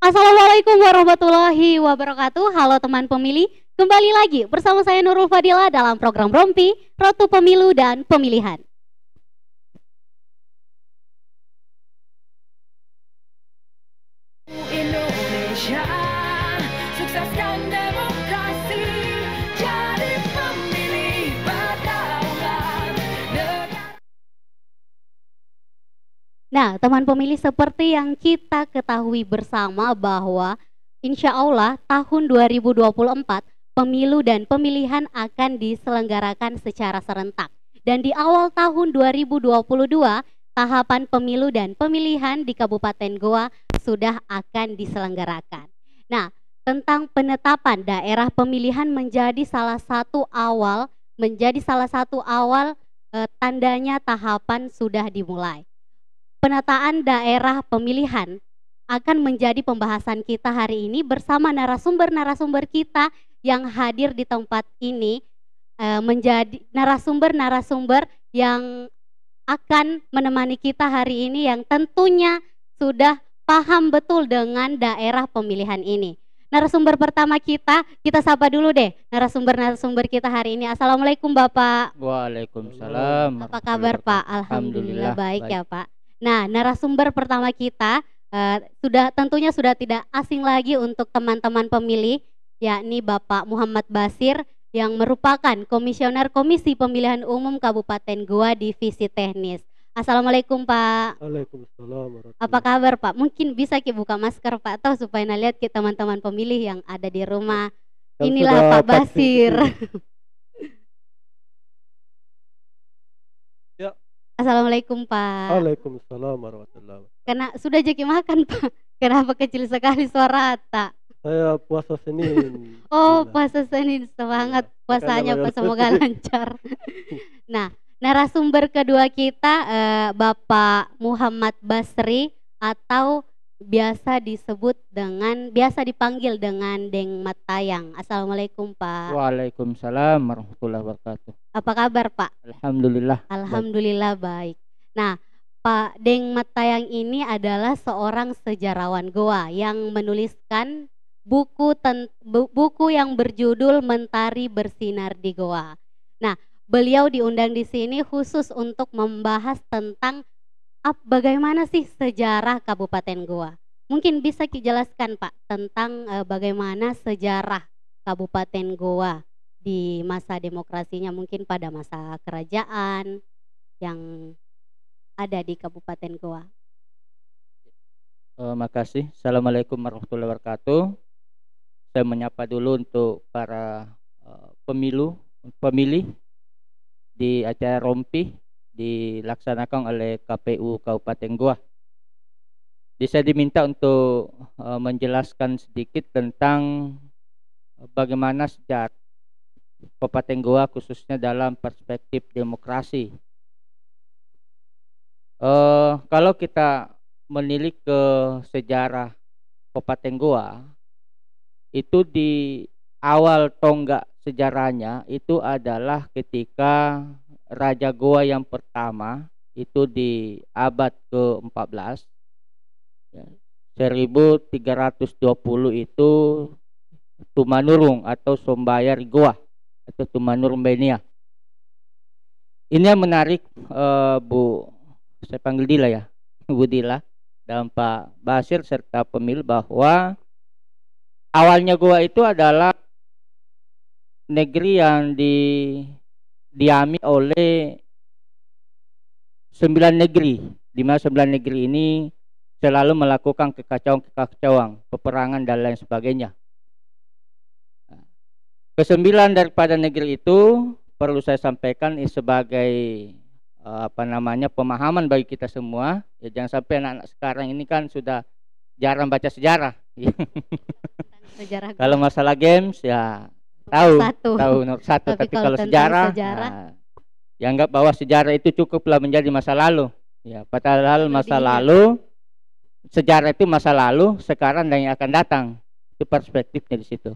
Assalamualaikum warahmatullahi wabarakatuh. Halo teman pemilih, kembali lagi bersama saya Nurul Fadila dalam program Rompi, Rotu Pemilu dan Pemilihan. Indonesia, sukseskan demokrasi, jadi pemilih berdaulat. Nah, teman pemilih, seperti yang kita ketahui bersama bahwa insya Allah tahun 2024 pemilu dan pemilihan akan diselenggarakan secara serentak. Dan di awal tahun 2022, tahapan pemilu dan pemilihan di Kabupaten Goa sudah akan diselenggarakan. Nah, tentang penetapan daerah pemilihan menjadi salah satu awal tandanya tahapan sudah dimulai. Penataan daerah pemilihan akan menjadi pembahasan kita hari ini bersama narasumber-narasumber kita yang hadir di tempat ini, menjadi narasumber-narasumber yang akan menemani kita hari ini yang tentunya sudah paham betul dengan daerah pemilihan ini. Narasumber pertama kita sapa dulu deh narasumber-narasumber kita hari ini. Assalamualaikum Bapak. Waalaikumsalam. Apa kabar Pak? Alhamdulillah baik ya Pak. Nah, narasumber pertama kita tentunya sudah tidak asing lagi untuk teman-teman pemilih, yakni Bapak Muhammad Basir yang merupakan Komisioner Komisi Pemilihan Umum Kabupaten Goa Divisi Teknis. Assalamualaikum Pak. Waalaikumsalam. Apa kabar Pak? Mungkin bisa buka masker Pak, atau supaya lihat ke teman-teman pemilih yang ada di rumah. Inilah Pak Basir. Ya. Assalamualaikum Pak. Waalaikumsalam warahmatullahi wabarakatuh. Karena sudah jeki makan Pak. Kenapa kecil sekali suara tak? Saya puasa Senin. Oh, puasa Senin, semangat puasanya Pak, semoga lancar. Nah, narasumber kedua kita Bapak Muhammad Basri atau biasa dipanggil dengan Deng Matayang. Assalamualaikum Pak. Waalaikumsalam warahmatullahi wabarakatuh. Apa kabar Pak? Alhamdulillah. Alhamdulillah baik. Nah, Pak Deng Matayang ini adalah seorang sejarawan Goa yang menuliskan buku yang berjudul Mentari Bersinar di Goa. Nah, beliau diundang di sini khusus untuk membahas tentang bagaimana sih sejarah Kabupaten Goa. Mungkin bisa dijelaskan Pak tentang bagaimana sejarah Kabupaten Goa di masa demokrasinya, mungkin pada masa kerajaan yang ada di Kabupaten Goa. Makasih. Assalamualaikum warahmatullahi wabarakatuh. Saya menyapa dulu untuk para pemilih di acara Rompi dilaksanakan oleh KPU Kabupaten Goa. Saya diminta untuk menjelaskan sedikit tentang bagaimana sejarah Kabupaten Goa khususnya dalam perspektif demokrasi. Kalau kita menilik ke sejarah Kabupaten Goa, itu di awal tonggak sejarahnya itu adalah ketika Raja Goa yang pertama itu di abad ke-14 ya, 1320 itu Tumanurung atau Sombayar Goa atau Tumanurung Benia. Ini yang menarik Bu, saya panggil Dila ya, Bu Dila dan Pak Basir serta pemilih, bahwa awalnya Goa itu adalah negeri yang diami oleh 9 negeri, di mana 9 negeri ini selalu melakukan kekacauan, peperangan dan lain sebagainya. Kesembilan daripada negeri itu perlu saya sampaikan sebagai pemahaman bagi kita semua. Ya, jangan sampai anak-anak sekarang ini kan sudah jarang baca sejarah. Kalau masalah games ya tahu nomor satu, tapi kalau sejarah dianggap bahwa sejarah itu cukuplah menjadi masa lalu. Ya, padahal masa lalu, sejarah itu masa lalu, sekarang dan yang akan datang. Itu perspektifnya di situ.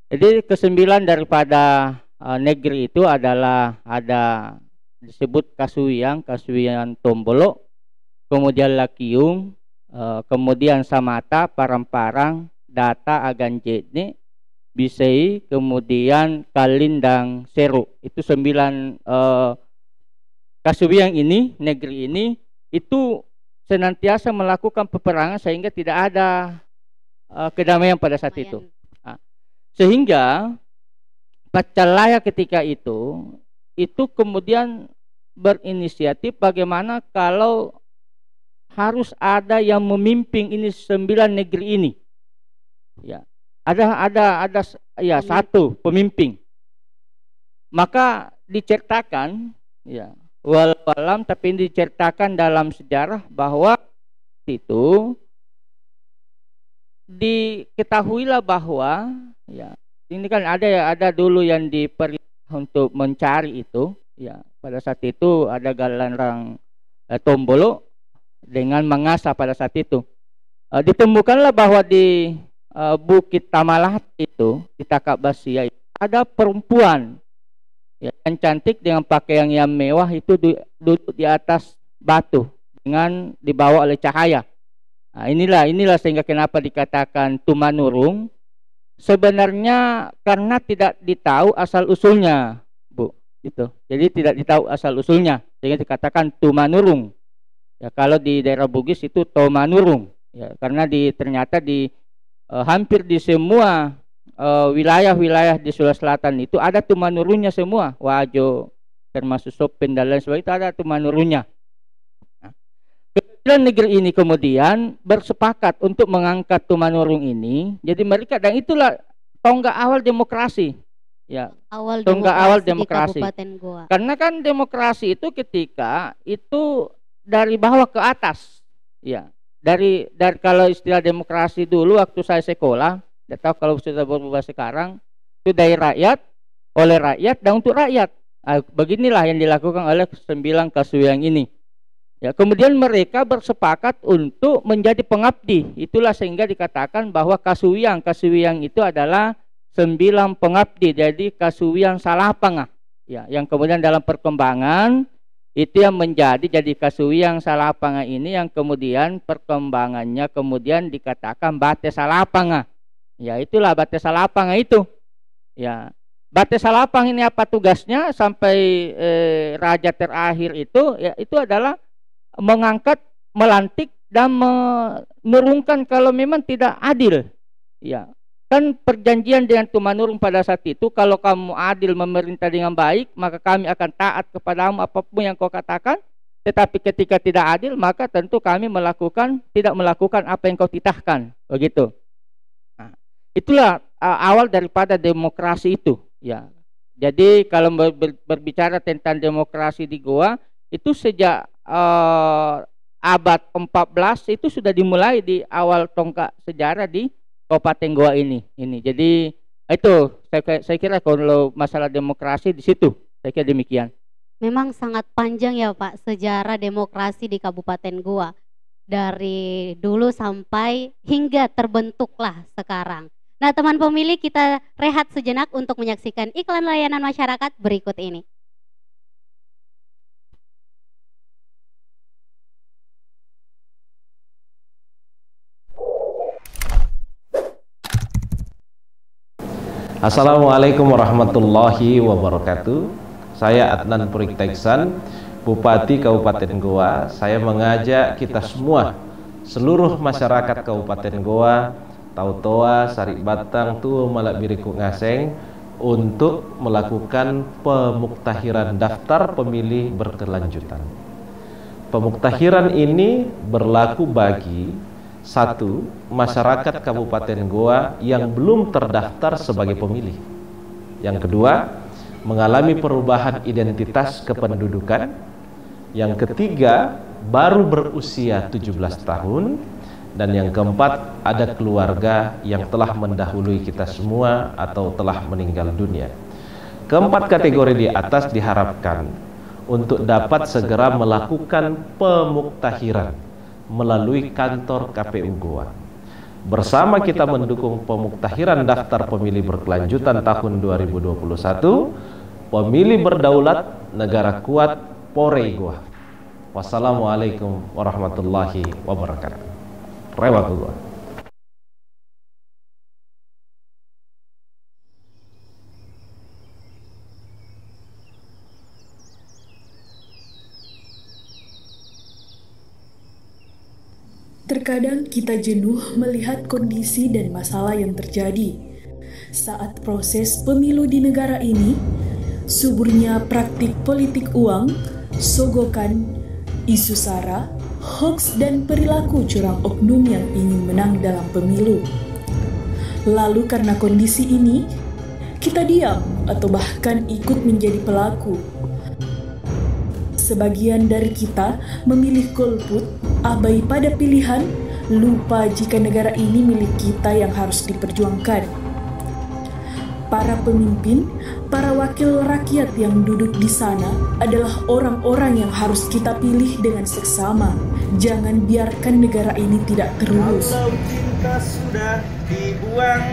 Jadi kesembilan daripada negeri itu adalah ada disebut Kasuian Tombolo, kemudian Lakiung, kemudian Samata, Paramparang, Data, Agan Jetne, Bisei, kemudian Kalindang, Seru. Itu 9 kasubiang ini, negeri ini, itu senantiasa melakukan peperangan sehingga tidak ada kedamaian pada saat itu. Sehingga Pacalaya ketika itu kemudian berinisiatif bagaimana kalau harus ada yang memimpin ini 9 negeri ini. Ya, ada ya satu pemimpin. Maka diceritakan, ya, walau tapi diceritakan dalam sejarah bahwa itu diketahuilah bahwa, ya, ini kan ada dulu yang diperintah untuk mencari itu, ya, pada saat itu ada Galanrang Tombolo dengan mengasah pada saat itu. Ditemukanlah bahwa di Bukit Tamalat itu di Takabasia ada perempuan, ya, yang cantik dengan pakaian yang mewah itu duduk di atas batu dengan dibawa oleh cahaya. Nah, inilah sehingga kenapa dikatakan Tumanurung. Sebenarnya karena tidak ditahu asal usulnya, Bu, itu. Jadi tidak ditahu asal usulnya sehingga dikatakan Tumanurung. Ya, kalau di daerah Bugis itu Tomanurung, ya, karena ternyata di hampir di semua wilayah-wilayah di Sulawesi Selatan itu ada Tumanurungnya semua. Wajo termasuk Sopen dan lain sebagainya itu ada Tumanurungnya. Nah, negeri ini kemudian bersepakat untuk mengangkat Tumanurung ini. Jadi mereka, dan itulah tonggak awal demokrasi. Ya, tonggak awal demokrasi. Karena kan demokrasi itu ketika itu dari bawah ke atas. Ya, dari kalau istilah demokrasi dulu waktu saya sekolah, tidak tahu kalau sudah berubah sekarang, itu dari rakyat, oleh rakyat, dan untuk rakyat. Nah, beginilah yang dilakukan oleh 9 kasubiang ini. Ya, kemudian mereka bersepakat untuk menjadi pengabdi. Itulah sehingga dikatakan bahwa kasubiang itu adalah 9 pengabdi. Jadi kasubiang Salapanga. Ya, yang kemudian dalam perkembangan itu yang jadi kasubiang Salapanga ini yang kemudian perkembangannya kemudian dikatakan Bate Salapanga. Ya, itulah Bate Salapanga itu. Ya, Bate Salapanga ini apa tugasnya sampai raja terakhir itu, ya, itu adalah mengangkat, melantik dan menurunkan kalau memang tidak adil. Ya, kan perjanjian dengan Tumanurung pada saat itu, kalau kamu adil memerintah dengan baik, maka kami akan taat kepadamu apapun yang kau katakan. Tetapi ketika tidak adil, maka tentu kami tidak melakukan apa yang kau titahkan. Begitu. Nah, itulah awal daripada demokrasi itu. Ya, jadi kalau berbicara tentang demokrasi di Goa itu sejak abad 14 itu sudah dimulai di awal tonggak sejarah di Kabupaten Goa ini. Jadi itu saya kira kalau masalah demokrasi di situ saya kira demikian. Memang sangat panjang ya Pak sejarah demokrasi di Kabupaten Goa dari dulu sampai hingga terbentuklah sekarang. Nah, teman pemilih, kita rehat sejenak untuk menyaksikan iklan layanan masyarakat berikut ini. Assalamualaikum warahmatullahi wabarakatuh. Saya Adnan Purik Teksan, Bupati Kabupaten Goa. Saya mengajak kita semua, seluruh masyarakat Kabupaten Goa, Tautoa, Sarik Batang, Tuo Malak Biriku Ngaseng, untuk melakukan pemuktahiran daftar pemilih berkelanjutan. Pemuktahiran ini berlaku bagi 1. Masyarakat Kabupaten Goa yang belum terdaftar sebagai pemilih. Yang kedua, mengalami perubahan identitas kependudukan. Yang ketiga, baru berusia 17 tahun. Dan yang keempat, ada keluarga yang telah mendahului kita semua atau telah meninggal dunia. Keempat kategori di atas diharapkan untuk dapat segera melakukan pemuktahiran melalui kantor KPU Goa. Bersama kita mendukung pemuktahiran daftar pemilih berkelanjutan tahun 2021, pemilih berdaulat, negara kuat, Pore Goa. Wassalamualaikum warahmatullahi wabarakatuh. Rewa ke gua. Terkadang kita jenuh melihat kondisi dan masalah yang terjadi. Saat proses pemilu di negara ini, suburnya praktik politik uang, sogokan, isu sara, hoaks dan perilaku curang oknum yang ingin menang dalam pemilu. Lalu karena kondisi ini, kita diam atau bahkan ikut menjadi pelaku. Sebagian dari kita memilih golput, abai pada pilihan, lupa jika negara ini milik kita yang harus diperjuangkan. Para pemimpin, para wakil rakyat yang duduk di sana adalah orang-orang yang harus kita pilih dengan seksama. Jangan biarkan negara ini tidak terurus. Kalau cinta sudah dibuang,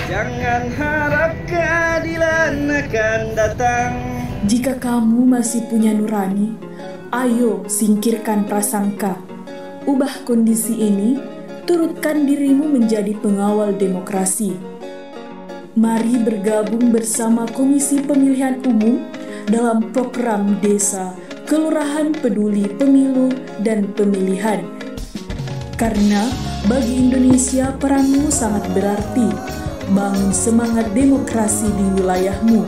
jangan harap keadilan akan datang. Jika kamu masih punya nurani, ayo singkirkan prasangka. Ubah kondisi ini, turutkan dirimu menjadi pengawal demokrasi. Mari bergabung bersama Komisi Pemilihan Umum dalam program Desa Kelurahan Peduli Pemilu dan Pemilihan. Karena bagi Indonesia peranmu sangat berarti. Bangun semangat demokrasi di wilayahmu.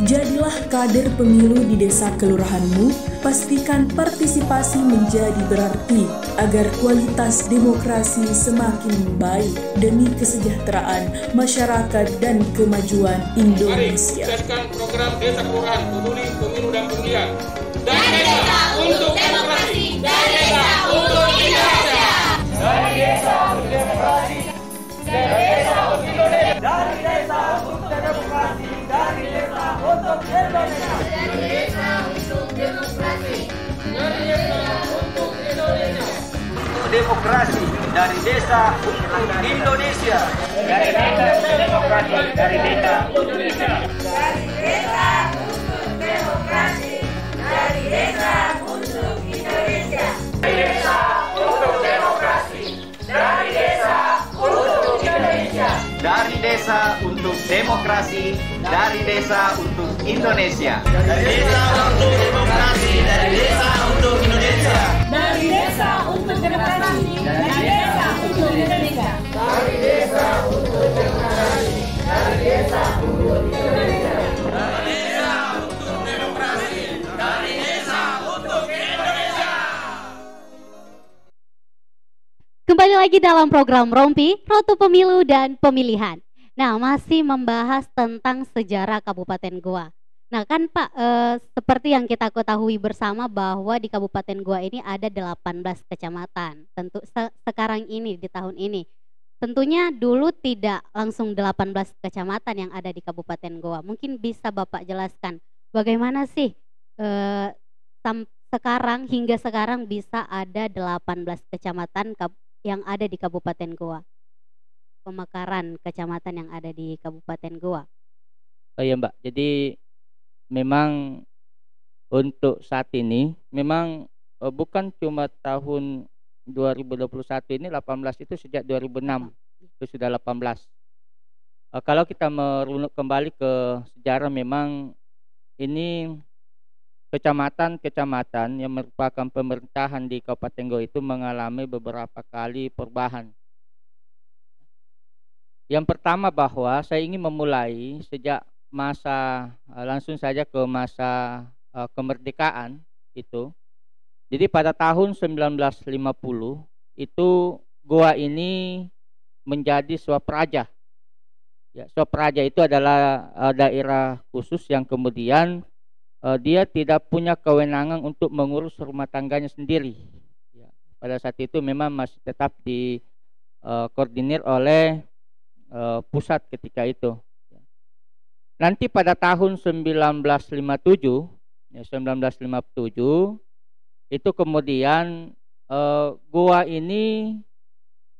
Jadilah kader pemilu di desa kelurahanmu, pastikan partisipasi menjadi berarti agar kualitas demokrasi semakin baik demi kesejahteraan masyarakat dan kemajuan Indonesia. Mari sukseskan program Desa Kelurahan Peduli Pemilu dan Pemilihan. Dari desa untuk demokrasi, dari desa untuk Indonesia. Dari desa untuk demokrasi, dari desa untuk Indonesia. Dari desa untuk demokrasi, dari desa untuk Indonesia. Dari desa untuk demokrasi, dari desa untuk Indonesia. Untuk demokrasi dari desa untuk Indonesia. Dari desa untuk demokrasi, dari desa untuk Indonesia. Dari desa untuk demokrasi, dari desa untuk Indonesia. Dari desa untuk demokrasi, dari desa untuk Indonesia. Dari desa untuk demokrasi, dari desa untuk Indonesia. Dari desa untuk demokrasi, dari desa untuk Indonesia. Dari desa untuk demokrasi, dari desa untuk Indonesia. Dari desa untuk demokrasi, dari desa untuk Indonesia. Dari desa untuk demokrasi, dari desa untuk Indonesia. Kembali lagi dalam program Rompi, Rotu Pemilu dan Pemilihan. Nah, masih membahas tentang sejarah Kabupaten Goa. Nah kan Pak, seperti yang kita ketahui bersama bahwa di Kabupaten Goa ini ada 18 kecamatan. Tentu sekarang ini, di tahun ini. Tentunya dulu tidak langsung 18 kecamatan yang ada di Kabupaten Goa. Mungkin bisa Bapak jelaskan bagaimana sih sekarang hingga sekarang bisa ada 18 kecamatan yang ada di Kabupaten Goa. Pemekaran kecamatan yang ada di Kabupaten Goa. Oh iya Mbak, jadi memang untuk saat ini memang bukan cuma tahun 2021 ini 18 itu sejak 2006 itu sudah 18. Kalau kita merunut kembali ke sejarah memang ini kecamatan-kecamatan yang merupakan pemerintahan di Kabupaten Goa itu mengalami beberapa kali perubahan. Yang pertama bahwa saya ingin memulai sejak masa langsung saja ke masa kemerdekaan itu. Jadi pada tahun 1950 itu Goa ini menjadi Swapraja. Ya, Swapraja itu adalah daerah khusus yang kemudian dia tidak punya kewenangan untuk mengurus rumah tangganya sendiri. Ya, pada saat itu memang masih tetap dikoordinir oleh pusat ketika itu. Nanti pada tahun 1957, ya 1957 itu kemudian Goa ini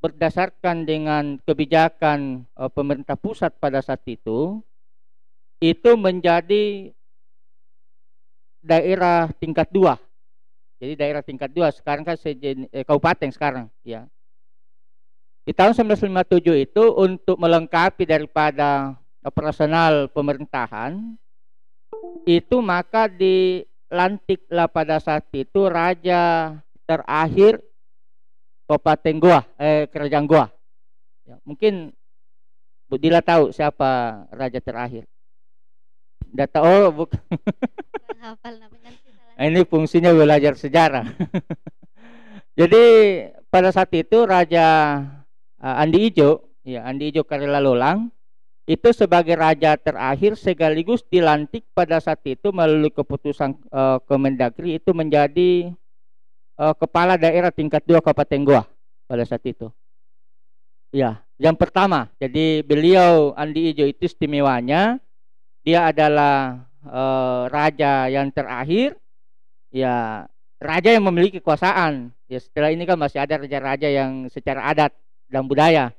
berdasarkan dengan kebijakan pemerintah pusat pada saat itu menjadi daerah tingkat 2. Jadi daerah tingkat 2 sekarang kan kabupaten sekarang ya. Di tahun 1957 itu untuk melengkapi daripada operasional pemerintahan itu maka dilantiklah pada saat itu raja terakhir Kabupaten Goa, Kerajaan Goa. Ya, mungkin Bu Dila tahu siapa raja terakhir. Data bukan. Ini fungsinya belajar sejarah. Jadi pada saat itu Raja Andi Ijo, ya Andi Ijo Karilalolang itu sebagai raja terakhir sekaligus dilantik pada saat itu melalui keputusan Kemendagri itu menjadi kepala daerah tingkat 2 Kabupaten Goa pada saat itu. Ya, yang pertama. Jadi beliau Andi Ijo itu istimewanya dia adalah raja yang terakhir, ya raja yang memiliki kekuasaan. Ya setelah ini kan masih ada raja-raja yang secara adat dan budaya.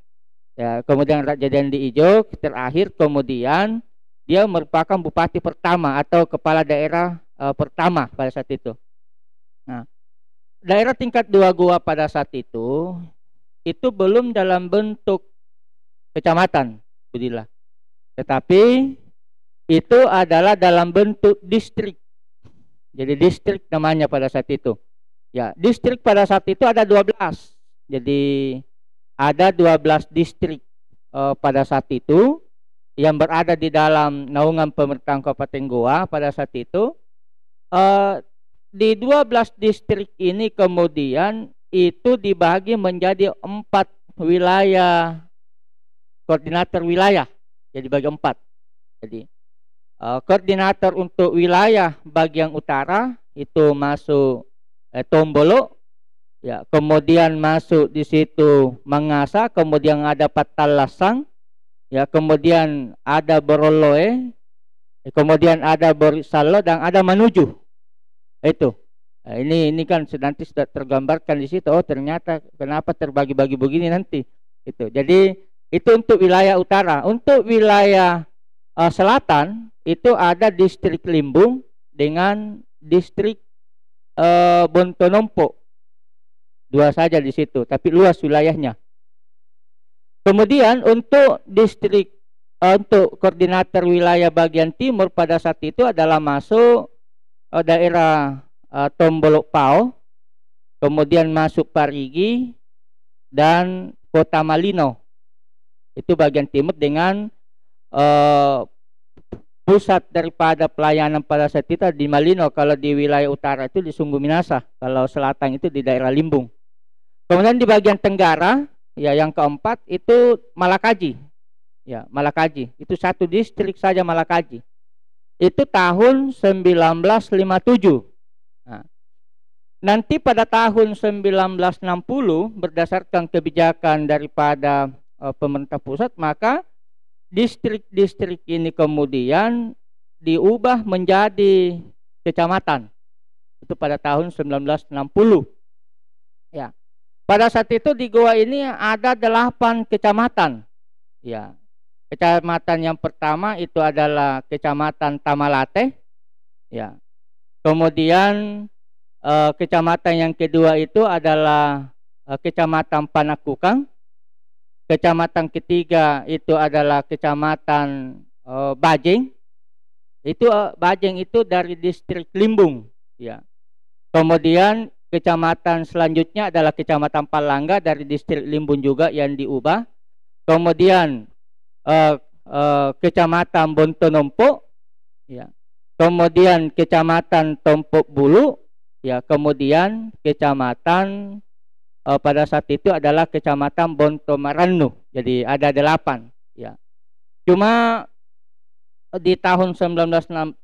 Ya, kemudian Raja Andi Ijo terakhir, kemudian dia merupakan bupati pertama atau kepala daerah pertama pada saat itu. Nah, daerah tingkat 2 Goa pada saat itu belum dalam bentuk kecamatan, Budila. Tetapi itu adalah dalam bentuk distrik. Jadi distrik namanya pada saat itu. Ya, distrik pada saat itu ada 12. Jadi ada 12 distrik pada saat itu yang berada di dalam naungan pemerintahan Kabupaten Goa pada saat itu. Di 12 distrik ini kemudian itu dibagi menjadi 4 wilayah, koordinator wilayah. Jadi bagi 4. Jadi koordinator untuk wilayah bagian utara itu masuk Tombolo. Ya, kemudian masuk di situ Mangasa, kemudian ada Patalasang, ya, kemudian ada Boroloe, kemudian ada Borisalo dan ada Manuju. Itu. Nah, ini kan nanti sudah tergambarkan di situ. Oh, ternyata kenapa terbagi-bagi begini nanti. Itu. Jadi itu untuk wilayah utara. Untuk wilayah selatan itu ada distrik Limbung dengan distrik Bontonompo. 2 saja di situ, tapi luas wilayahnya. Kemudian untuk distrik untuk koordinator wilayah bagian timur pada saat itu adalah masuk daerah Tombolok Pao, kemudian masuk Parigi dan Kota Malino. Itu bagian timur dengan pusat daripada pelayanan pada saat itu di Malino. Kalau di wilayah utara itu di Sungguh Minasa, kalau selatan itu di daerah Limbung. Kemudian di bagian tenggara, ya yang keempat itu Malakaji. Ya, Malakaji. Itu 1 distrik saja Malakaji. Itu tahun 1957. Nah, nanti pada tahun 1960 berdasarkan kebijakan daripada pemerintah pusat, maka distrik-distrik ini kemudian diubah menjadi kecamatan. Itu pada tahun 1960. Ya. Pada saat itu di Goa ini ada 8 kecamatan. Ya. Kecamatan yang pertama itu adalah Kecamatan Tamalate. Ya. Kemudian kecamatan yang kedua itu adalah Kecamatan Panakukang. Kecamatan ketiga itu adalah Kecamatan Bajeng. Itu Bajeng itu dari distrik Limbung. Ya. Kemudian kecamatan selanjutnya adalah Kecamatan Palangga dari distrik Limbung juga yang diubah. Kemudian Kecamatan Bontonompo, ya. Kemudian Kecamatan Tompok Bulu, ya. Kemudian Kecamatan pada saat itu adalah Kecamatan Bontomaranu. Jadi ada 8, ya. Cuma di tahun 1971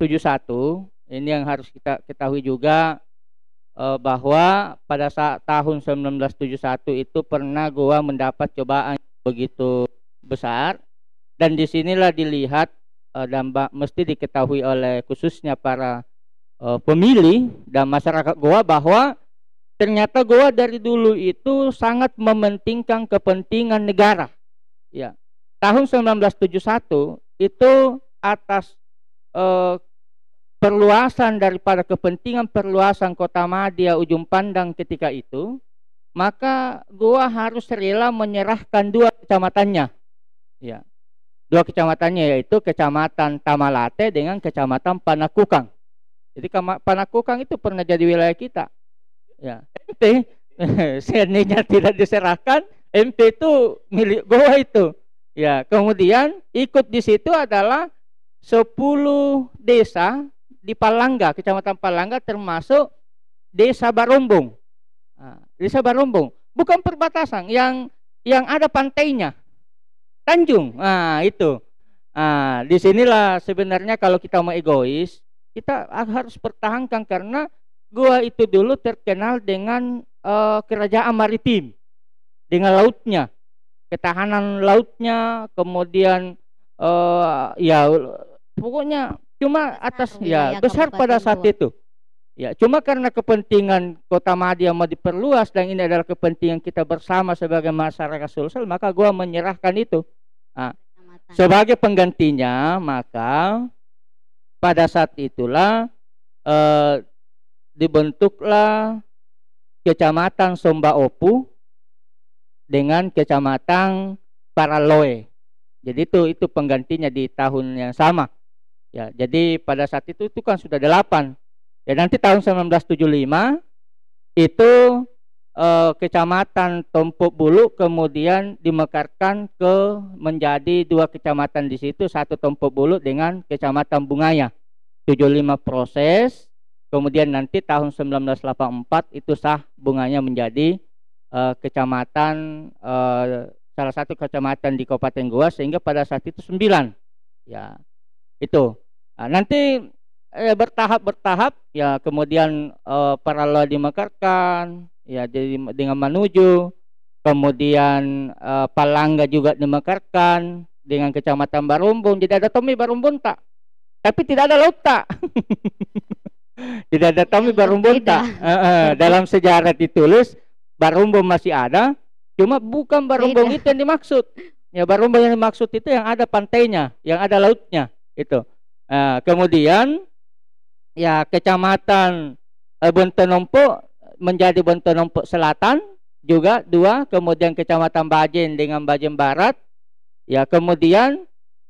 ini yang harus kita ketahui juga, bahwa pada saat tahun 1971 itu pernah Goa mendapat cobaan begitu besar, dan disinilah dilihat dan mesti diketahui oleh khususnya para pemilih dan masyarakat Goa bahwa ternyata Goa dari dulu itu sangat mementingkan kepentingan negara. Ya, tahun 1971 itu atas perluasan daripada kepentingan perluasan Kota Madia ujung pandang ketika itu, maka gua harus rela menyerahkan 2 kecamatannya. Ya. 2 kecamatannya yaitu Kecamatan Tamalate dengan Kecamatan Panakukang. Jadi Panakukang itu pernah jadi wilayah kita. Ya. MP senenya tidak diserahkan, MP itu milik gua itu. Ya, kemudian ikut di situ adalah 10 desa di Palangga, Kecamatan Palangga, termasuk Desa Barombong. Nah, Desa Barombong bukan perbatasan, yang ada pantainya, Tanjung. Nah, itu. Nah, disinilah sebenarnya kalau kita mau egois, kita harus pertahankan, karena gua itu dulu terkenal dengan kerajaan maritim, dengan lautnya, ketahanan lautnya, kemudian ya pokoknya cuma atas ya besar pada saat itu. Ya, cuma karena kepentingan Kota Madia mau diperluas dan ini adalah kepentingan kita bersama sebagai masyarakat Sulsel, maka gua menyerahkan itu. Nah, sebagai penggantinya, maka pada saat itulah dibentuklah Kecamatan Somba Opu dengan Kecamatan Paraloe. Jadi itu penggantinya di tahun yang sama. Ya, jadi pada saat itu kan sudah 8. Ya, nanti tahun 1975 itu Kecamatan Tompok Bulu kemudian dimekarkan menjadi 2 kecamatan di situ, 1 Tompok Bulu dengan Kecamatan Bungaya. 75 proses. Kemudian nanti tahun 1984 itu sah Bunganya menjadi kecamatan, salah satu kecamatan di Kabupaten Goa, sehingga pada saat itu 9. Ya, itu. Nah, nanti bertahap ya, kemudian Paraloa dimekarkan, ya, jadi dengan Manuju, kemudian Palangga juga dimekarkan dengan Kecamatan Barombong. Jadi ada Tomi Barombong tak, tapi tidak ada laut tak. Tidak ada Tomi Barombong tak. Dalam sejarah ditulis Barombong masih ada, cuma bukan Barombong itu yang dimaksud. Ya, Barombong yang dimaksud itu yang ada pantainya, yang ada lautnya itu. Kemudian ya Kecamatan Bontonompo menjadi Bontonompo Selatan juga 2, kemudian Kecamatan Bajen dengan Bajen Barat. Ya, kemudian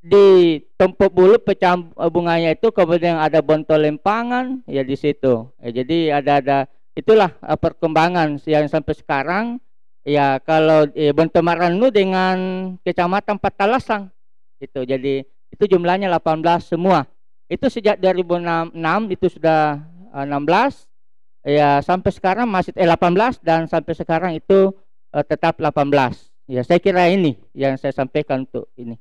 di Tompok Bulu pecah Bunganya itu kemudian ada Bontolempangan ya di situ. Ya, jadi ada itulah perkembangan yang sampai sekarang. Ya, kalau Bontomaranu dengan Kecamatan Patalasang itu, jadi itu jumlahnya 18 semua. Itu sejak 2006 itu sudah 16 ya, sampai sekarang masih 18 dan sampai sekarang itu tetap 18. Ya, saya kira ini yang saya sampaikan untuk ini.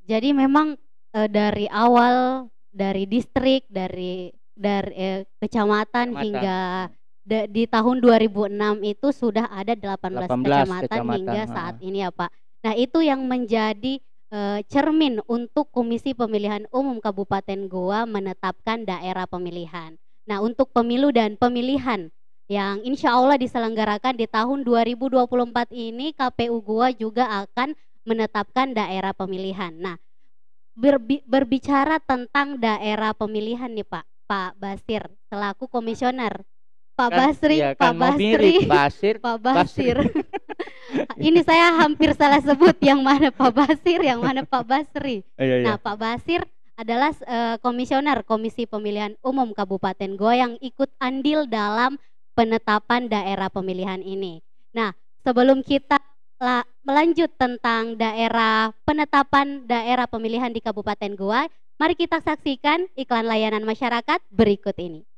Jadi memang dari awal, dari distrik, dari kecamatan hingga di tahun 2006 itu sudah ada 18 kecamatan hingga saat ini ya Pak. Nah, itu yang menjadi cermin untuk Komisi Pemilihan Umum Kabupaten Goa menetapkan daerah pemilihan. Nah, untuk pemilu dan pemilihan yang insya Allah diselenggarakan di tahun 2024 ini, KPU Goa juga akan menetapkan daerah pemilihan. Nah, berbicara tentang daerah pemilihan nih Pak Basir selaku komisioner. Pak Basri, ya, Pak Basir. Ini saya hampir salah sebut yang mana Pak Basir, yang mana Pak Basri. Nah, Pak Basir adalah komisioner Komisi Pemilihan Umum Kabupaten Goa yang ikut andil dalam penetapan daerah pemilihan ini. Nah, sebelum kita melanjut tentang penetapan daerah pemilihan di Kabupaten Goa, mari kita saksikan iklan layanan masyarakat berikut ini.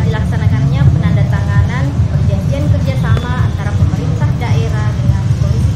Dilaksanakannya penandatanganan perjanjian kerjasama antara pemerintah daerah dengan Komisi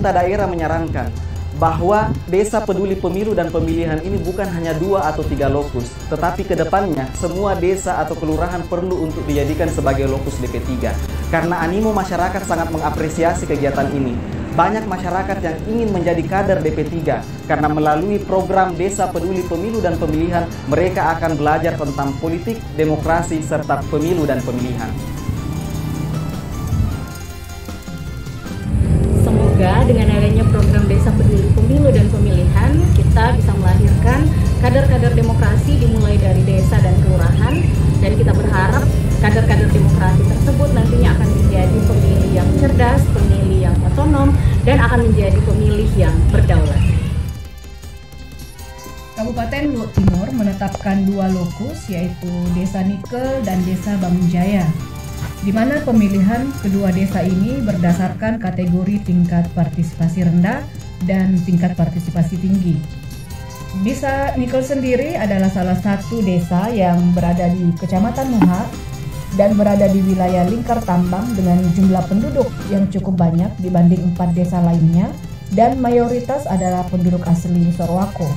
pemerintah daerah menyarankan bahwa Desa Peduli Pemilu dan Pemilihan ini bukan hanya 2 atau 3 lokus, tetapi ke depannya semua desa atau kelurahan perlu untuk dijadikan sebagai lokus DP3. Karena animo masyarakat sangat mengapresiasi kegiatan ini. Banyak masyarakat yang ingin menjadi kader DP3 karena melalui program Desa Peduli Pemilu dan Pemilihan mereka akan belajar tentang politik, demokrasi, serta pemilu dan pemilihan. Semoga dengan adanya program Desa Peduli Pemilu dan Pemilihan, kita bisa melahirkan kader-kader demokrasi dimulai dari desa dan kelurahan, dan kita berharap kader-kader demokrasi tersebut nantinya akan menjadi pemilih yang cerdas, pemilih yang otonom, dan akan menjadi pemilih yang berdaulat. Kabupaten Luwu Timur menetapkan 2 lokus, yaitu Desa Nikel dan Desa Bangunjaya, di mana pemilihan kedua desa ini berdasarkan kategori tingkat partisipasi rendah dan tingkat partisipasi tinggi. Desa Nikel sendiri adalah salah satu desa yang berada di Kecamatan Muha dan berada di wilayah lingkar tambang dengan jumlah penduduk yang cukup banyak dibanding 4 desa lainnya, dan mayoritas adalah penduduk asli Sorowako.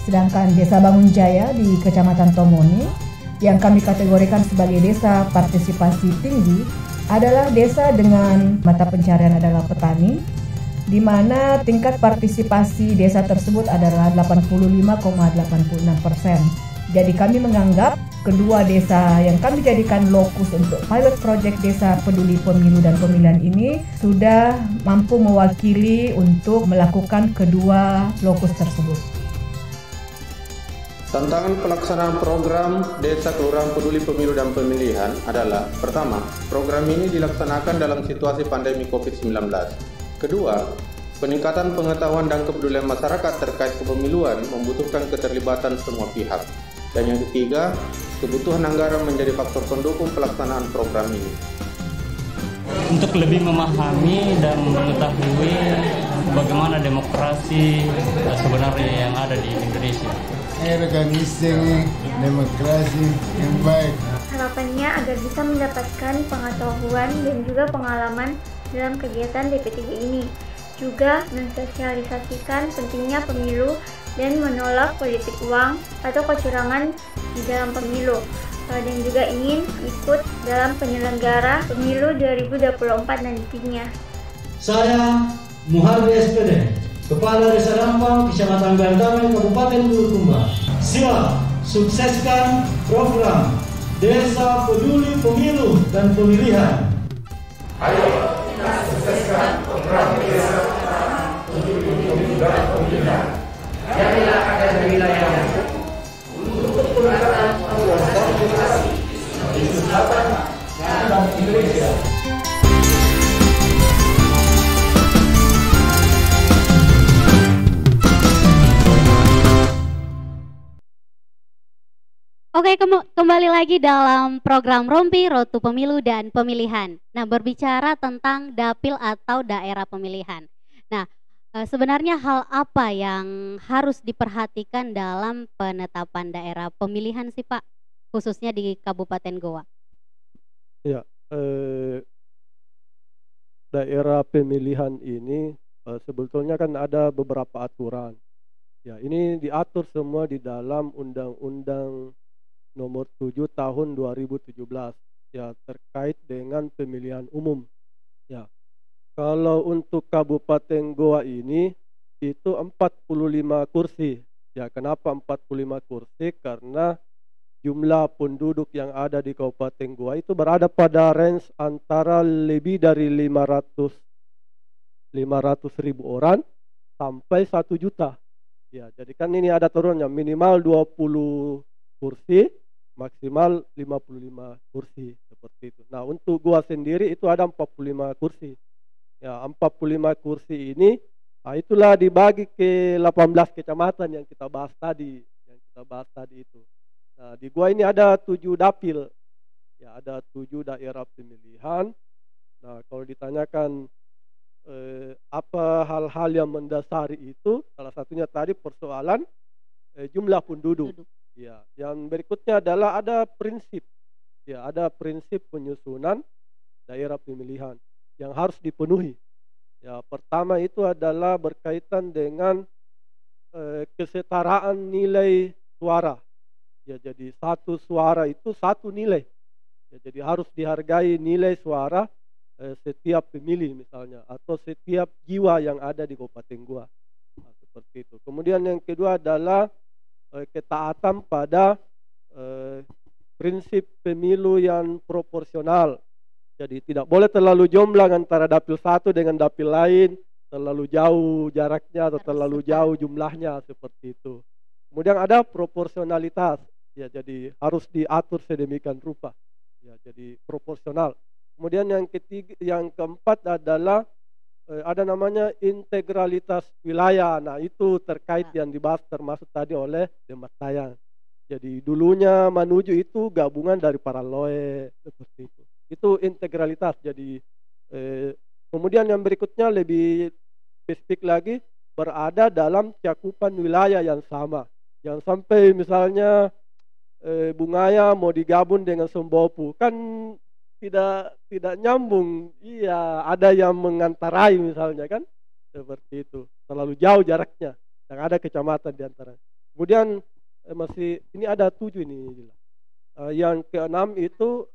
Sedangkan Desa Bangunjaya di Kecamatan Tomoni yang kami kategorikan sebagai desa partisipasi tinggi adalah desa dengan mata pencarian adalah petani, di mana tingkat partisipasi desa tersebut adalah 85,86%. Jadi kami menganggap kedua desa yang kami jadikan lokus untuk pilot project Desa Peduli Pemilu dan Pemilihan ini sudah mampu mewakili untuk melakukan kedua lokus tersebut. Tantangan pelaksanaan program Desa Kelurahan Peduli Pemilu dan Pemilihan adalah: pertama, program ini dilaksanakan dalam situasi pandemi COVID-19. Kedua, peningkatan pengetahuan dan kepedulian masyarakat terkait kepemiluan membutuhkan keterlibatan semua pihak. Dan yang ketiga, kebutuhan anggaran menjadi faktor pendukung pelaksanaan program ini. Untuk lebih memahami dan mengetahui bagaimana demokrasi sebenarnya yang ada di Indonesia. Organisasi demokrasi yang baik. Harapannya agar bisa mendapatkan pengetahuan dan juga pengalaman dalam kegiatan DP3 ini. Juga mensosialisasikan pentingnya pemilu dan menolak politik uang atau kecurangan di dalam pemilu. Dan juga ingin ikut dalam penyelenggara pemilu 2024 nantinya. Saya Muhardi SPD, Kepala Desa Rambang, Kecamatan Gandame, Kabupaten Bulukumba. Siap sukseskan program Desa Peduli Pemilu dan Pemilihan. Ayo kita sukseskan program Desa Peduli Pemilu dan Pemilihan. Jadilah kader di wilayahnya untuk peningkatan partisipasi di Selatan dan Indonesia. Oke, kembali lagi dalam program Rompi Road to Pemilu dan Pemilihan. Nah, berbicara tentang dapil atau daerah pemilihan. Nah, sebenarnya hal apa yang harus diperhatikan dalam penetapan daerah pemilihan sih Pak, khususnya di Kabupaten Goa? Ya, daerah pemilihan ini sebetulnya kan ada beberapa aturan. Ya, ini diatur semua di dalam Undang-Undang Nomor 7 Tahun 2017 ya, terkait dengan pemilihan umum. Ya. Kalau untuk Kabupaten Goa ini itu 45 kursi. Ya, kenapa 45 kursi? Karena jumlah penduduk yang ada di Kabupaten Goa itu berada pada range antara lebih dari 500.000 orang sampai 1 juta. Ya, jadi kan ini ada turunnya, minimal 20 kursi, maksimal 55 kursi seperti itu. Nah, untuk Goa sendiri itu ada 45 kursi. Ya, 45 kursi ini itulah dibagi ke 18 kecamatan yang kita bahas tadi, itu. Nah, di Goa ini ada 7 dapil. Ya, ada 7 daerah pemilihan. Nah, kalau ditanyakan apa hal-hal yang mendasari itu, salah satunya tadi persoalan jumlah penduduk. Ya, yang berikutnya adalah ada prinsip. Ya, ada prinsip penyusunan daerah pemilihan yang harus dipenuhi. Ya, pertama itu adalah berkaitan dengan kesetaraan nilai suara. Ya, jadi satu suara itu satu nilai. Ya, jadi harus dihargai nilai suara setiap pemilih misalnya, atau setiap jiwa yang ada di Kabupaten Goa. Nah, seperti itu. Kemudian yang kedua adalah ketaatan pada prinsip pemilu yang proporsional. Jadi tidak boleh terlalu jomplang antara dapil satu dengan dapil lain, terlalu jauh jaraknya atau terlalu jauh jumlahnya, seperti itu. Kemudian ada proporsionalitas. Ya, jadi harus diatur sedemikian rupa. Ya, jadi proporsional. Kemudian yang keempat adalah ada namanya integralitas wilayah. Nah, itu terkait yang dibahas termasuk tadi oleh Dematayang. Jadi dulunya Manuju itu gabungan dari para loe, seperti itu. Itu integralitas. Jadi kemudian yang berikutnya lebih spesifik lagi, berada dalam cakupan wilayah yang sama. Jangan sampai misalnya Bungaya mau digabung dengan Sombopu, kan tidak nyambung. Iya, ada yang mengantarai misalnya, kan seperti itu, terlalu jauh jaraknya dan ada kecamatan di antara. Kemudian masih ini ada 7 ini. Yang keenam itu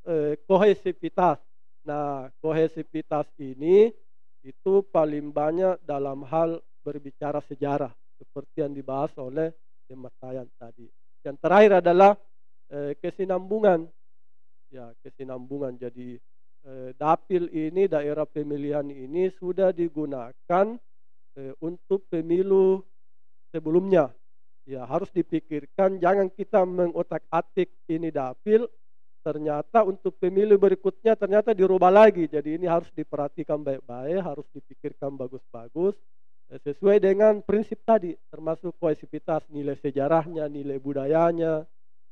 kohesivitas. Nah, kohesivitas ini itu paling banyak dalam hal berbicara sejarah, seperti yang dibahas oleh Dematayang tadi. Yang terakhir adalah kesinambungan. Ya, kesinambungan. Jadi dapil ini, daerah pemilihan ini sudah digunakan untuk pemilu sebelumnya. Ya, harus dipikirkan, jangan kita mengotak-atik ini dapil, ternyata untuk pemilu berikutnya ternyata dirubah lagi. Jadi ini harus diperhatikan baik-baik, harus dipikirkan bagus-bagus sesuai dengan prinsip tadi, termasuk kohesivitas, nilai sejarahnya, nilai budayanya.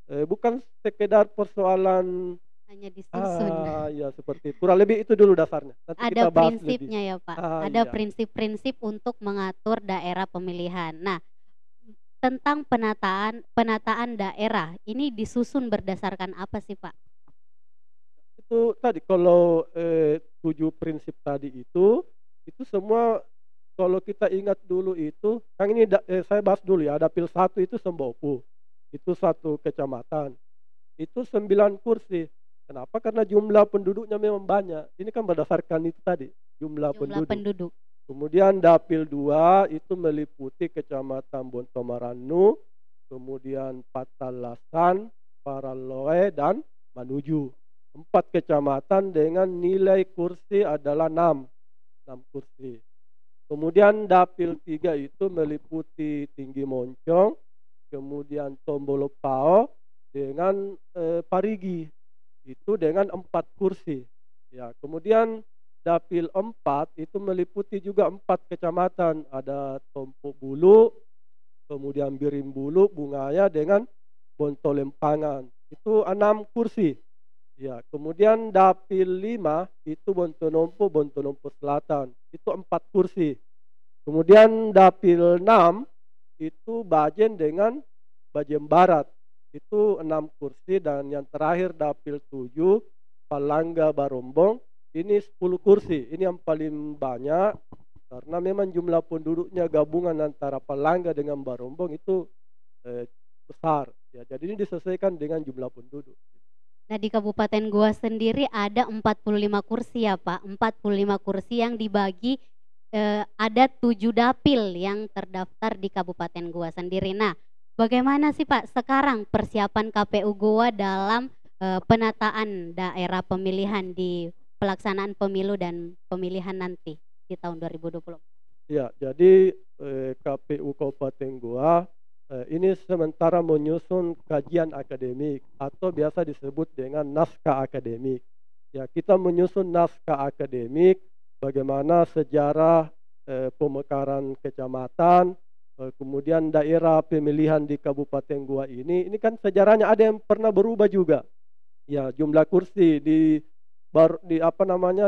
Bukan sekedar persoalan hanya disusun. Ya, seperti itu. Kurang lebih itu dulu dasarnya. Nanti ada kita bahas prinsipnya lebih. Ya Pak. Ada prinsip-prinsip untuk mengatur daerah pemilihan. Nah, tentang penataan daerah ini disusun berdasarkan apa sih Pak? Itu tadi kalau 7 prinsip tadi itu semua kalau kita ingat dulu itu, yang ini saya bahas dulu ya. Dapil 1 itu Sembopu. Itu 1 kecamatan. Itu 9 kursi. Kenapa? Karena jumlah penduduknya memang banyak. Ini kan berdasarkan itu tadi, jumlah penduduk. Kemudian dapil 2 itu meliputi kecamatan Bontomaranu, kemudian Patalasan, Paraloe, dan Manuju. 4 kecamatan dengan nilai kursi adalah 6 kursi. Kemudian dapil 3 itu meliputi Tinggi Moncong, kemudian Tombolopao dengan Parigi, itu dengan 4 kursi. Ya, kemudian dapil 4 itu meliputi juga 4 kecamatan, ada Tompo Bulu, kemudian Birimbulu, Bungaya dengan Bontolempangan, itu 6 kursi. Ya, kemudian dapil 5 itu Bontonompo Selatan, itu 4 kursi. Kemudian dapil 6 itu Bajen dengan Bajen Barat, itu 6 kursi. Dan yang terakhir dapil 7 Palangga Barombong, ini 10 kursi. Ini yang paling banyak karena memang jumlah penduduknya gabungan antara Palangga dengan Barombong itu besar. Ya, jadi ini disesuaikan dengan jumlah penduduk. Nah, di Kabupaten Goa sendiri ada 45 kursi ya Pak. 45 kursi yang dibagi ada 7 dapil yang terdaftar di Kabupaten Goa sendiri. Nah, bagaimana sih Pak sekarang persiapan KPU Goa dalam penataan daerah pemilihan di pelaksanaan pemilu dan pemilihan nanti di tahun 2020? Ya, jadi KPU Kabupaten Goa ini sementara menyusun kajian akademik atau biasa disebut dengan naskah akademik. Ya, kita menyusun naskah akademik bagaimana sejarah pemekaran kecamatan, kemudian daerah pemilihan di Kabupaten Goa ini kan sejarahnya ada yang pernah berubah juga. Ya, jumlah kursi di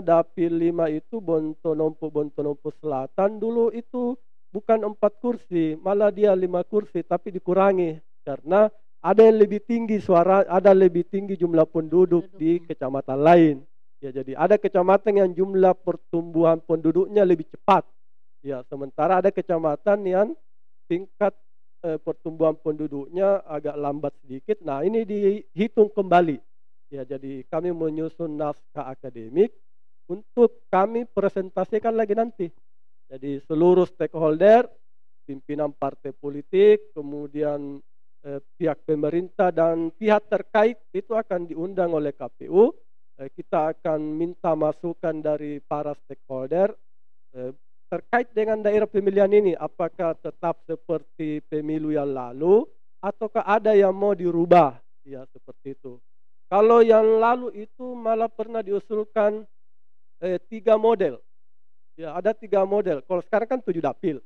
dapil 5 itu Bontonompo Selatan dulu itu bukan 4 kursi, malah dia 5 kursi, tapi dikurangi karena ada yang lebih tinggi suara, ada lebih tinggi jumlah penduduk di kecamatan lain. Ya, jadi ada kecamatan yang jumlah pertumbuhan penduduknya lebih cepat. Ya, sementara ada kecamatan yang tingkat pertumbuhan penduduknya agak lambat sedikit. Nah, ini dihitung kembali. Ya, jadi kami menyusun naskah akademik untuk kami presentasikan lagi nanti. Jadi seluruh stakeholder, pimpinan partai politik, kemudian pihak pemerintah dan pihak terkait itu akan diundang oleh KPU. Kita akan minta masukan dari para stakeholder terkait dengan daerah pemilihan ini, apakah tetap seperti pemilu yang lalu ataukah ada yang mau dirubah, ya seperti itu. Kalau yang lalu itu malah pernah diusulkan 3 model, ya ada 3 model. Kalau sekarang kan 7 dapil,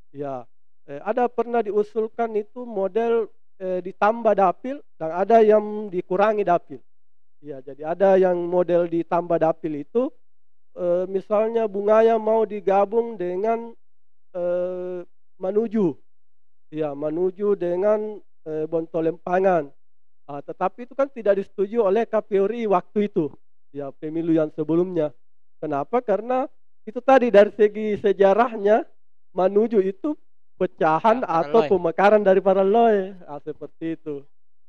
ya ada pernah diusulkan itu model ditambah dapil dan ada yang dikurangi dapil. Ya, jadi ada yang model ditambah dapil itu, misalnya Bungaya mau digabung dengan Manuju, ya Manuju dengan Bontolempangan, tetapi itu kan tidak disetujui oleh KPU RI waktu itu, ya pemilu yang sebelumnya. Kenapa? Karena itu tadi dari segi sejarahnya Manuju itu pecahan atau pemekaran dari para loy, seperti itu.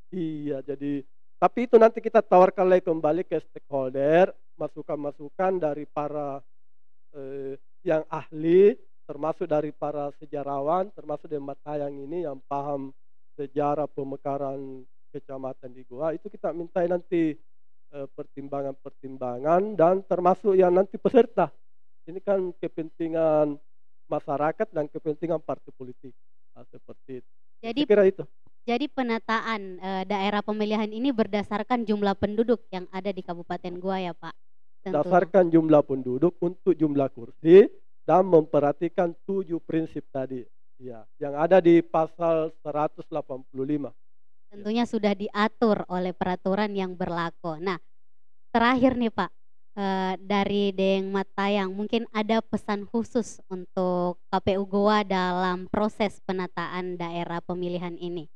Iya, jadi tapi itu nanti kita tawarkan lagi kembali ke stakeholder, masukan-masukan dari para yang ahli, termasuk dari para sejarawan, termasuk dari Matayang ini yang paham sejarah pemekaran kecamatan di Goa. Itu kita minta nanti pertimbangan-pertimbangan dan termasuk yang nanti peserta. Ini kan kepentingan masyarakat dan kepentingan partai politik, seperti itu. Jadi saya kira itu. Jadi penataan daerah pemilihan ini berdasarkan jumlah penduduk yang ada di Kabupaten Goa ya Pak? Tentunya. Berdasarkan jumlah penduduk untuk jumlah kursi dan memperhatikan 7 prinsip tadi, ya, yang ada di pasal 185. Tentunya sudah diatur oleh peraturan yang berlaku. Nah, terakhir nih Pak, dari Deng Matayang, mungkin ada pesan khusus untuk KPU Goa dalam proses penataan daerah pemilihan ini?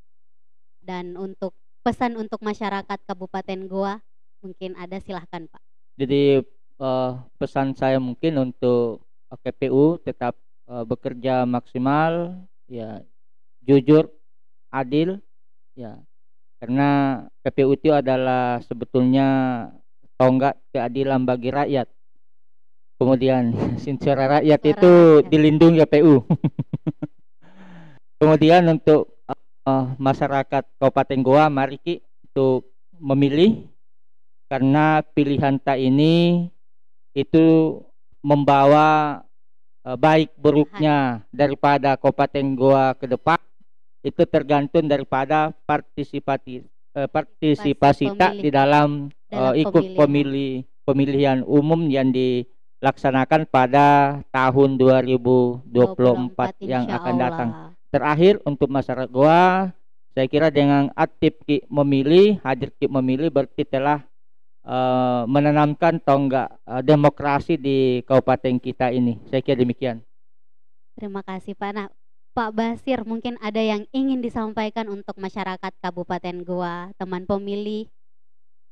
Dan untuk pesan untuk masyarakat Kabupaten Goa mungkin ada, silahkan Pak. Jadi pesan saya mungkin untuk KPU tetap bekerja maksimal, ya jujur, adil, ya karena KPU itu adalah sebetulnya tonggak keadilan bagi rakyat. Kemudian suara rakyat itu dilindungi KPU. Kemudian untuk masyarakat Kabupaten Goa, mari untuk memilih, karena pilihan tak ini itu membawa baik buruknya daripada Kabupaten Goa ke depan itu tergantung daripada partisipasi tak di dalam ikut pemilihan umum yang dilaksanakan pada tahun 2024 yang akan datang. Terakhir untuk masyarakat Goa, saya kira dengan aktif memilih, hadir memilih berarti telah menanamkan tonggak demokrasi di kabupaten kita ini. Saya kira demikian. Terima kasih Pak. Nah, Pak Basir, mungkin ada yang ingin disampaikan untuk masyarakat Kabupaten Goa, teman pemilih,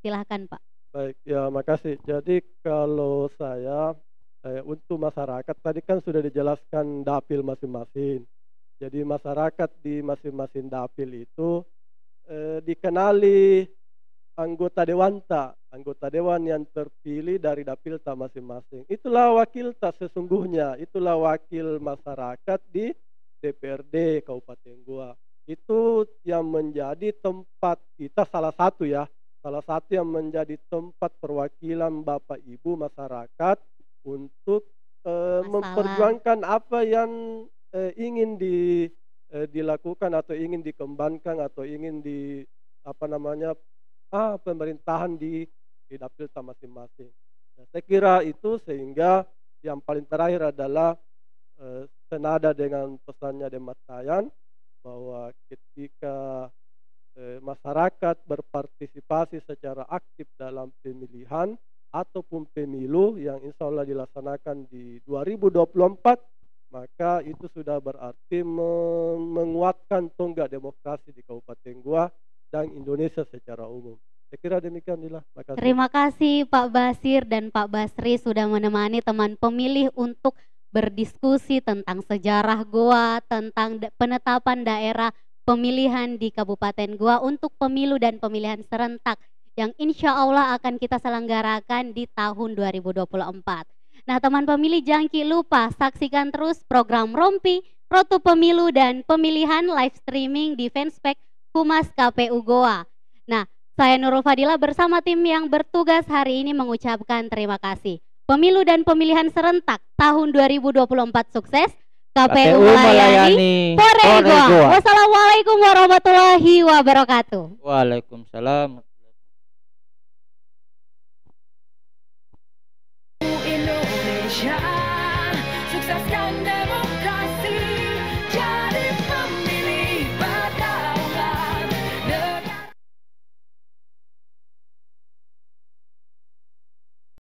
silahkan Pak. Baik, ya makasih. Jadi kalau saya untuk masyarakat tadi kan sudah dijelaskan dapil masing-masing. Jadi masyarakat di masing-masing dapil itu dikenali anggota dewan yang terpilih dari dapil tak masing-masing. Itulah wakil tak sesungguhnya, itulah wakil masyarakat di DPRD Kabupaten Goa. Itu yang menjadi tempat kita salah satu yang menjadi tempat perwakilan Bapak Ibu masyarakat untuk memperjuangkan apa yang ingin dilakukan atau ingin dikembangkan atau ingin pemerintahan di dapil masing-masing. Nah, saya kira itu, sehingga yang paling terakhir adalah senada dengan pesannya Deng Matayang bahwa ketika masyarakat berpartisipasi secara aktif dalam pemilihan ataupun pemilu yang insya Allah dilaksanakan di 2024, maka itu sudah berarti menguatkan tonggak demokrasi di Kabupaten Goa dan Indonesia secara umum. Saya kira demikian, Lila. Makasih. Terima kasih Pak Basir dan Pak Basri sudah menemani teman pemilih untuk berdiskusi tentang sejarah Goa, tentang penetapan daerah pemilihan di Kabupaten Goa untuk pemilu dan pemilihan serentak yang insya Allah akan kita selenggarakan di tahun 2024. Nah teman pemilih jangan lupa saksikan terus program Rompi, Rotu Pemilu dan Pemilihan live streaming di fanspage Humas KPU Goa. Nah saya Nurul Fadila bersama tim yang bertugas hari ini mengucapkan terima kasih. Pemilu dan pemilihan serentak tahun 2024 sukses. KPU melayani Pore Goa. Wassalamualaikum warahmatullahi wabarakatuh. Waalaikumsalam. Indonesia.